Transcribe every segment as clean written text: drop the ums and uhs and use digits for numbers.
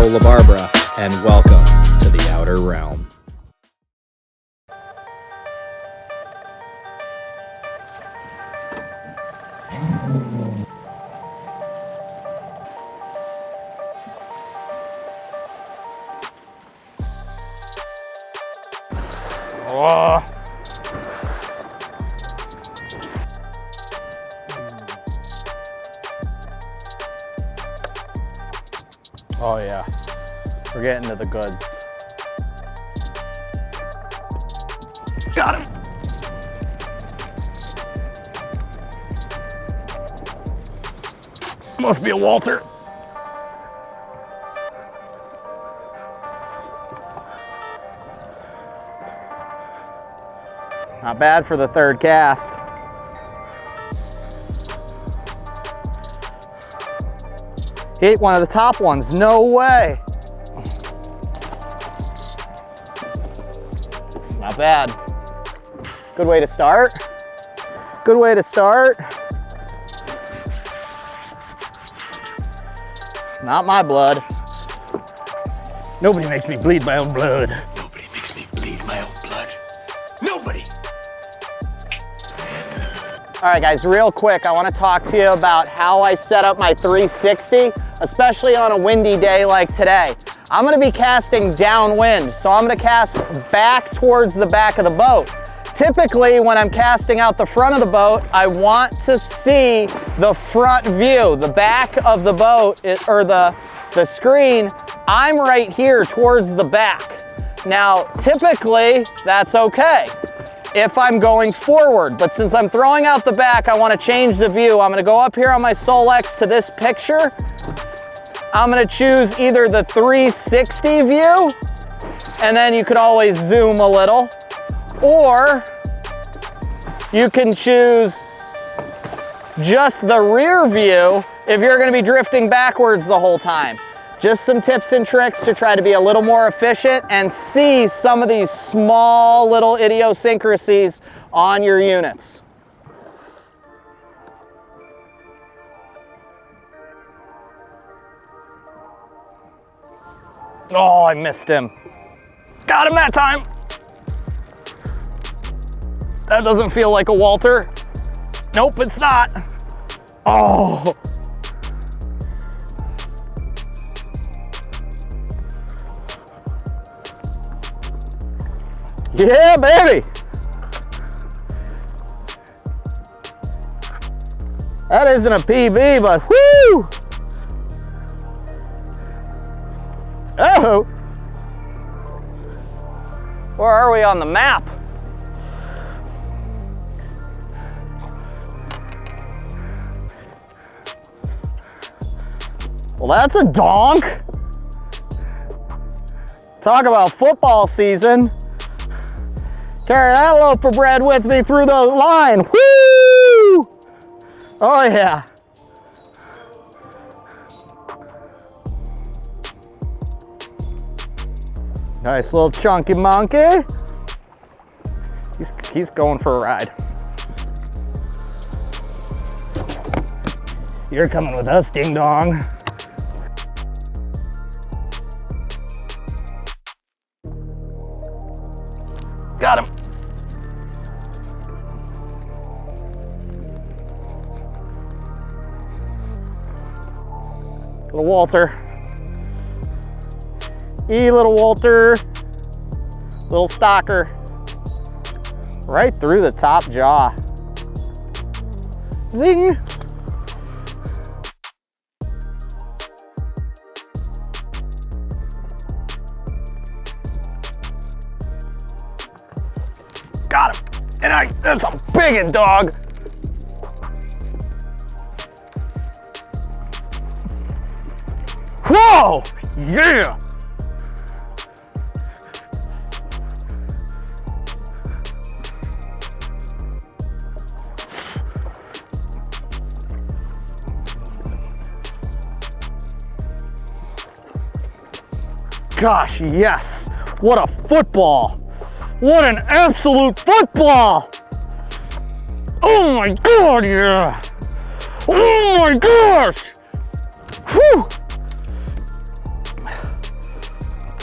La Barbara, and welcome to the Outer Realm. Oh. Oh yeah, we're getting to the goods. Got him. Must be a Walter. Not bad for the third cast. He ate one of the top ones, no way. Not bad. Good way to start. Good way to start. Not my blood. Nobody makes me bleed my own blood. Nobody makes me bleed my own blood. Nobody. All right guys, real quick, I want to talk to you about how I set up my 360, especially on a windy day like today. I'm going to be casting downwind, so I'm going to cast back towards the back of the boat. Typically, when I'm casting out the front of the boat, I want to see the front view, the back of the boat, or the screen. I'm right here towards the back. Now, typically, that's okay if I'm going forward, but since I'm throwing out the back, I want to change the view. I'm going to go up here on my Solex to this picture. I'm going to choose either the 360 view, and then you could always zoom a little, or you can choose just the rear view if you're going to be drifting backwards the whole time. Just some tips and tricks to try to be a little more efficient and see some of these small little idiosyncrasies on your units. Oh, I missed him. Got him that time. That doesn't feel like a Walter. Nope, it's not. Oh. Yeah, baby. That isn't a PB, but whoo! Oh! Where are we on the map? Well, that's a donk. Talk about football season. Carry that loaf of bread with me through the line. Woo! Oh yeah. Nice little chunky monkey. He's going for a ride. You're coming with us, ding dong. Got him. Little Walter. Little Walter. Little stalker. Right through the top jaw. Zing. Got him. And that's a biggin' dog. Whoa! Yeah! Gosh, yes! What a football! What an absolute football! Oh my God, yeah! Oh my gosh! Whew!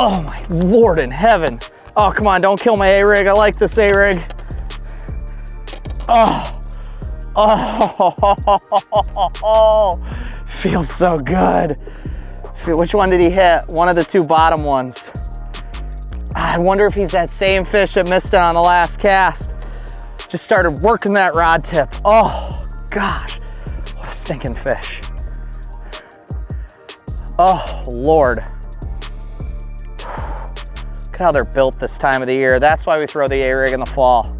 Oh my Lord in heaven. Oh, come on, don't kill my A-rig. I like this A-rig. Oh, oh, feels so good. Which one did he hit? One of the two bottom ones. I wonder if he's that same fish that missed it on the last cast. Just started working that rod tip. Oh gosh, what a stinking fish. Oh Lord. Look how they're built this time of the year. That's why we throw the A-rig in the fall.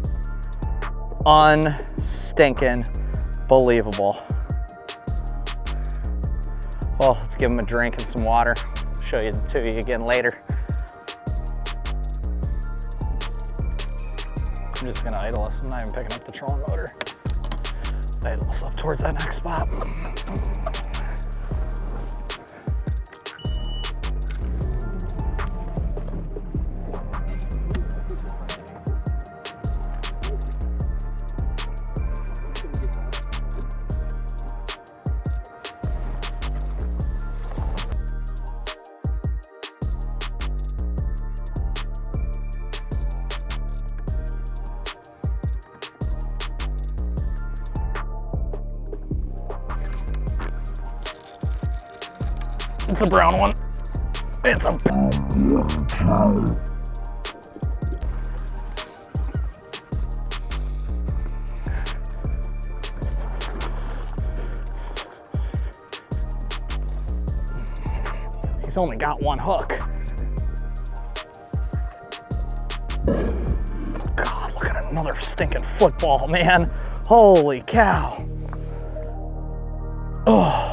Unstinking believable. Well, let's give him a drink and some water. Show you to you again later. I'm just gonna idle us. I'm not even picking up the trolling motor. Idle us up towards that next spot. It's a brown one. It's a... He's only got one hook. God, look at another stinking football, man. Holy cow. Oh.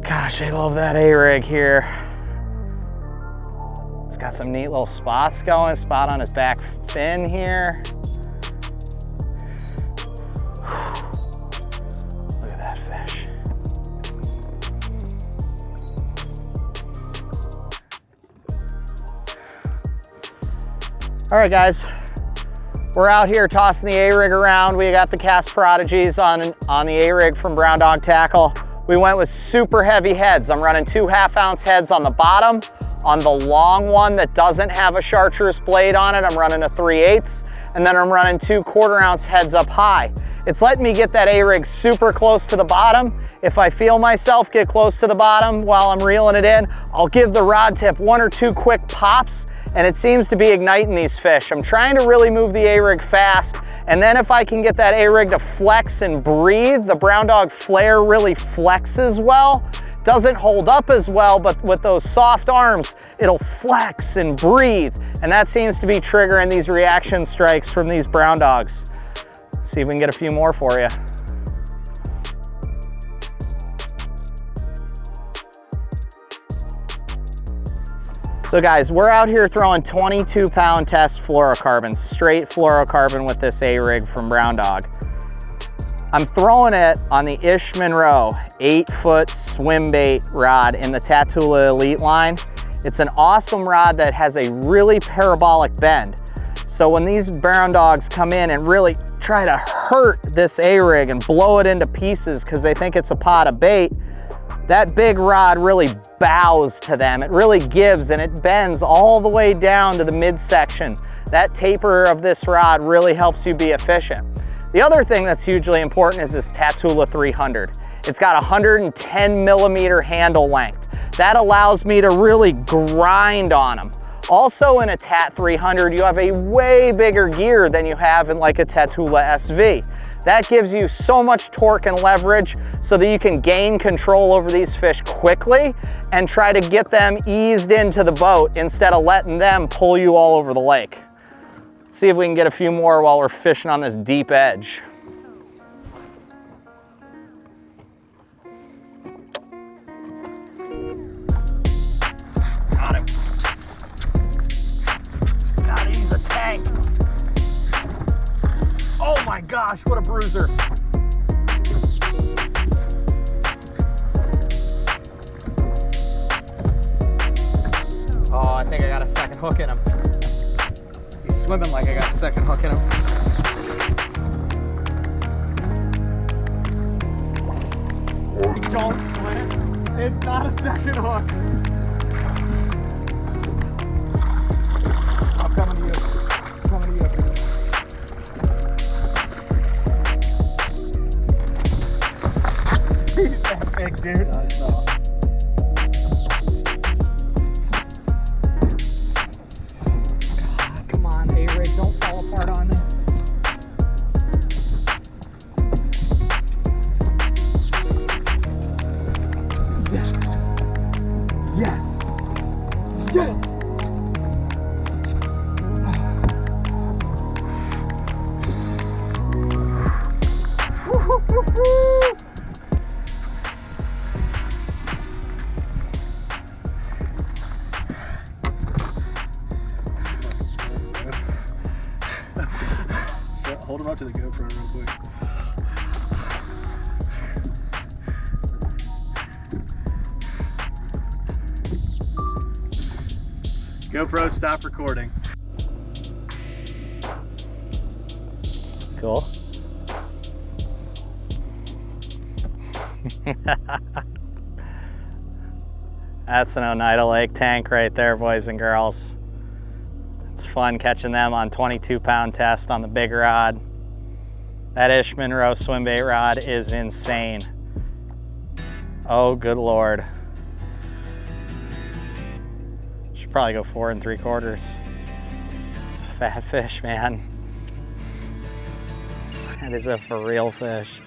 Gosh, I love that A-rig here. It's got some neat little spots going. Spot on his back fin here. Look at that fish. All right, guys. We're out here tossing the A-rig around. We got the cast prodigies on the A-rig from Brown Dog Tackle. We went with super heavy heads. I'm running 2 half-ounce heads on the bottom. On the long one that doesn't have a chartreuse blade on it, I'm running a 3/8, and then I'm running 2 1/4-ounce heads up high. It's letting me get that A-rig super close to the bottom. If I feel myself get close to the bottom while I'm reeling it in, I'll give the rod tip 1 or 2 quick pops, and it seems to be igniting these fish. I'm trying to really move the A-rig fast, and then if I can get that A-rig to flex and breathe, the Brown Dog flare really flexes well. Doesn't hold up as well, but with those soft arms, it'll flex and breathe. And that seems to be triggering these reaction strikes from these Brown Dogs. See if we can get a few more for you. So guys, we're out here throwing 22-pound test fluorocarbon, straight fluorocarbon with this A-rig from Brown Dog. I'm throwing it on the Ish Monroe 8-foot Swimbait rod in the Tatula Elite line. It's an awesome rod that has a really parabolic bend. So when these Brown Dogs come in and really try to hurt this A-rig and blow it into pieces because they think it's a pot of bait, that big rod really bows to them. It really gives and it bends all the way down to the midsection. That taper of this rod really helps you be efficient. The other thing that's hugely important is this Tatula 300. It's got 110 millimeter handle length. That allows me to really grind on them. Also in a Tat 300, you have a way bigger gear than you have in like a Tatula SV. That gives you so much torque and leverage so that you can gain control over these fish quickly and try to get them eased into the boat instead of letting them pull you all over the lake. Let's see if we can get a few more while we're fishing on this deep edge. Got him. God, he's a tank. Oh my gosh, what a bruiser. Oh, I think I got a second hook in him. He's swimming like I got a second hook in him. Don't win it. It's not a second hook. I'm coming to you. I'm coming to you. He's that big, dude. I saw. Come on, A-Rig, don't fall apart on me. Yes. Yes. Hold him up to the GoPro real quick. GoPro, stop recording. Cool. That's an Oneida Lake tank right there, boys and girls. It's fun catching them on 22-pound test on the big rod. That Ish Monroe swimbait rod is insane. Oh, good Lord. Should probably go 4 3/4. It's a fat fish, man. That is a for real fish.